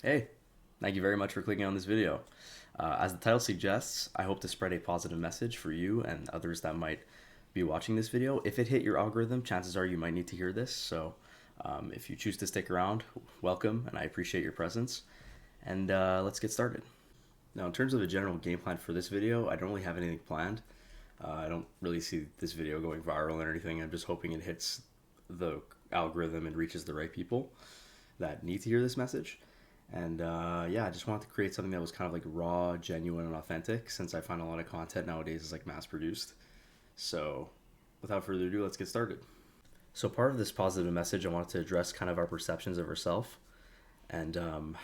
Hey, thank you very much for clicking on this video. As the title suggests, I hope to spread a positive message for you and others that might be watching this video. If it hit your algorithm, chances are you might need to hear this. So if you choose to stick around, welcome, and I appreciate your presence. And let's get started. Now, in terms of a general game plan for this video, I don't really have anything planned. I don't really see this video going viral or anything. I'm just hoping it hits the algorithm and reaches the right people that need to hear this message. And yeah, I just wanted to create something that was kind of like raw, genuine, and authentic since I find a lot of content nowadays is like mass produced. So without further ado, let's get started. So part of this positive message, I wanted to address kind of our perceptions of ourselves. And when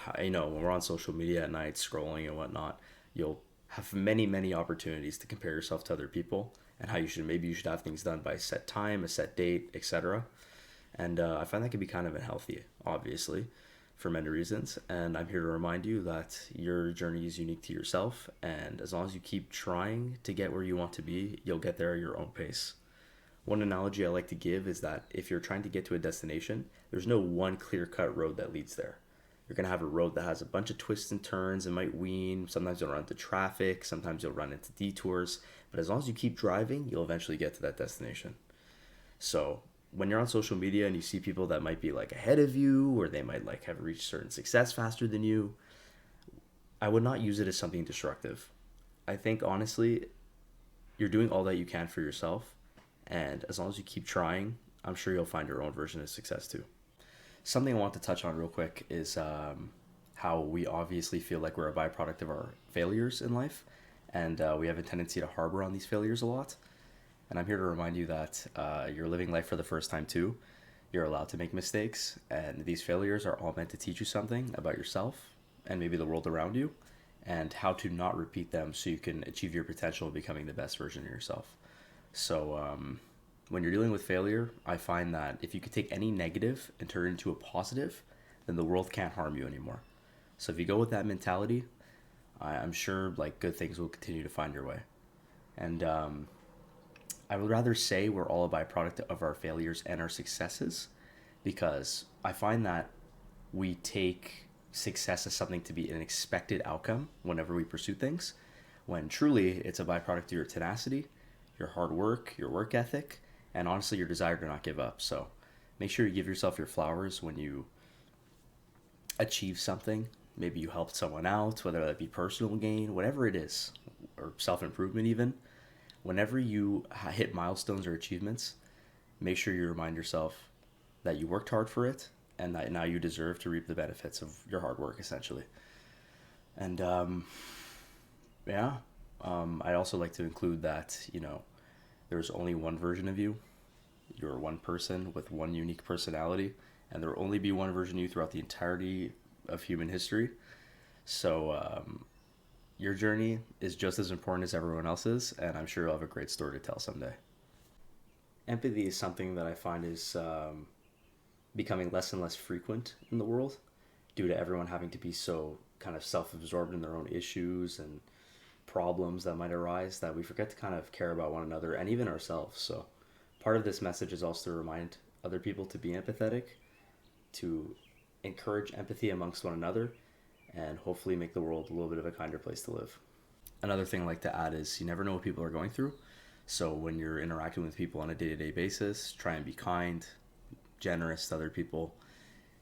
we're on social media at night scrolling and whatnot, you'll have many opportunities to compare yourself to other people and how you should have things done by a set time, a set date, etc. And I find that can be kind of unhealthy, obviously, for many reasons. And I'm here to remind you that your journey is unique to yourself. And as long as you keep trying to get where you want to be, you'll get there at your own pace. One analogy I like to give is that if you're trying to get to a destination, there's no one clear cut road that leads there. You're going to have a road that has a bunch of twists and turns and might wean. Sometimes you'll run into traffic, sometimes you'll run into detours. But as long as you keep driving, you'll eventually get to that destination. So when you're on social media and you see people that might be like ahead of you or they might like have reached certain success faster than you, I would not use it as something destructive. I think honestly, you're doing all that you can for yourself, and as long as you keep trying, I'm sure you'll find your own version of success too. Something I want to touch on real quick is how we obviously feel like we're a byproduct of our failures in life, and we have a tendency to harbor on these failures a lot. And I'm here to remind you that you're living life for the first time too. You're allowed to make mistakes, and these failures are all meant to teach you something about yourself and maybe the world around you, and how to not repeat them so you can achieve your potential of becoming the best version of yourself. So, when you're dealing with failure, I find that if you could take any negative and turn it into a positive, then the world can't harm you anymore. So, if you go with that mentality, I'm sure like good things will continue to find your way. And I would rather say we're all a byproduct of our failures and our successes because I find that we take success as something to be an expected outcome whenever we pursue things, when truly it's a byproduct of your tenacity, your hard work, your work ethic, and honestly your desire to not give up. So make sure you give yourself your flowers when you achieve something. Maybe you helped someone out, whether that be personal gain, whatever it is, or self improvement even. Whenever you hit milestones or achievements, make sure you remind yourself that you worked hard for it and that now you deserve to reap the benefits of your hard work, essentially. And yeah, I'd also like to include that, there's only one version of you. You're one person with one unique personality, and there will only be one version of you throughout the entirety of human history. So, your journey is just as important as everyone else's, and I'm sure you'll have a great story to tell someday. Empathy is something that I find is becoming less and less frequent in the world due to everyone having to be so kind of self absorbed in their own issues and problems that might arise that we forget to kind of care about one another and even ourselves. So, part of this message is also to remind other people to be empathetic, to encourage empathy amongst one another, and hopefully make the world a little bit of a kinder place to live. Another thing I like to add is you never know what people are going through. So when you're interacting with people on a day-to-day basis, try and be kind, generous to other people,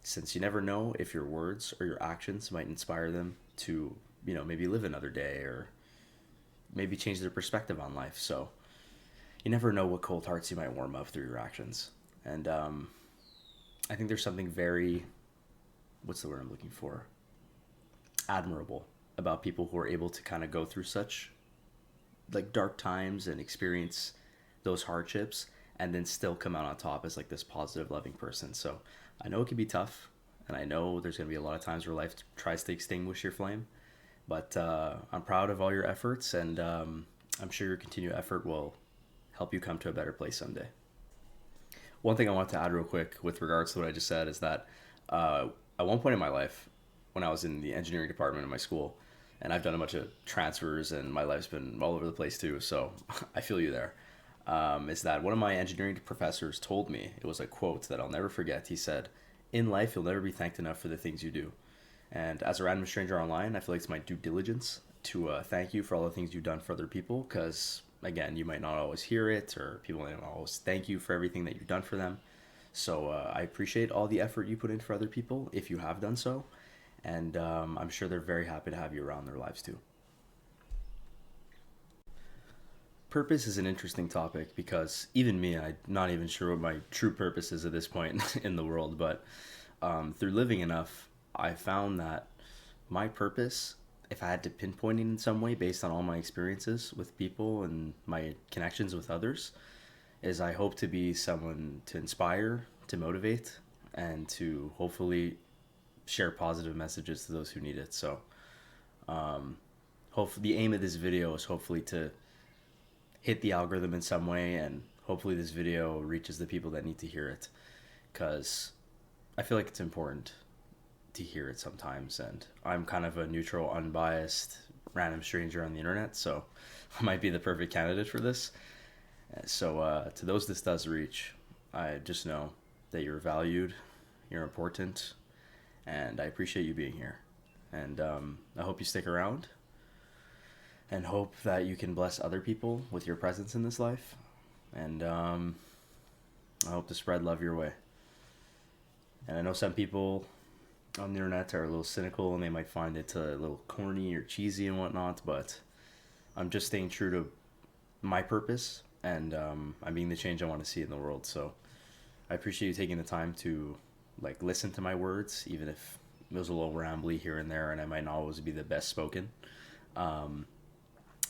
since you never know if your words or your actions might inspire them to, maybe live another day or maybe change their perspective on life. So you never know what cold hearts you might warm up through your actions. And I think there's something very, what's the word I'm looking for? Admirable about people who are able to kind of go through such like dark times and experience those hardships and then still come out on top as like this positive loving person. So I know it can be tough, and I know there's going to be a lot of times where life tries to extinguish your flame, but I'm proud of all your efforts, and I'm sure your continued effort will help you come to a better place someday. One thing I want to add real quick with regards to what I just said is that at one point in my life, when I was in the engineering department in my school, and I've done a bunch of transfers and my life's been all over the place too, so I feel you there. Is that one of my engineering professors told me, it was a quote that I'll never forget. He said, "In life, you'll never be thanked enough for the things you do." And as a random stranger online, I feel like it's my due diligence to thank you for all the things you've done for other people. Because again, you might not always hear it, or people might not always thank you for everything that you've done for them. So I appreciate all the effort you put in for other people if you have done so, and I'm sure they're very happy to have you around their lives too. Purpose is an interesting topic because even me, I'm not even sure what my true purpose is at this point in the world. But through living enough, I found that my purpose, if I had to pinpoint it in some way based on all my experiences with people and my connections with others, is I hope to be someone to inspire, to motivate, and to hopefully share positive messages to those who need it. So, hopefully, the aim of this video is hopefully to hit the algorithm in some way, and hopefully, this video reaches the people that need to hear it. Because I feel like it's important to hear it sometimes, and I'm kind of a neutral, unbiased, random stranger on the internet, so I might be the perfect candidate for this. So, to those this does reach, I just know that you're valued, you're important, and I appreciate you being here. And I hope you stick around and hope that you can bless other people with your presence in this life. And I hope to spread love your way. And I know some people on the internet are a little cynical and they might find it a little corny or cheesy and whatnot, but I'm just staying true to my purpose, and I'm being the change I want to see in the world. So I appreciate you taking the time to like listen to my words, even if it was a little rambly here and there, and I might not always be the best spoken. Um,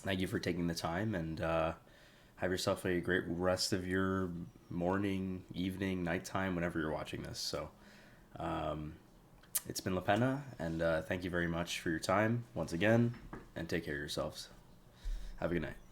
Thank you for taking the time, and have yourself a great rest of your morning, evening, nighttime, whenever you're watching this. So um, it's been LaPena, and thank you very much for your time once again, and take care of yourselves. Have a good night.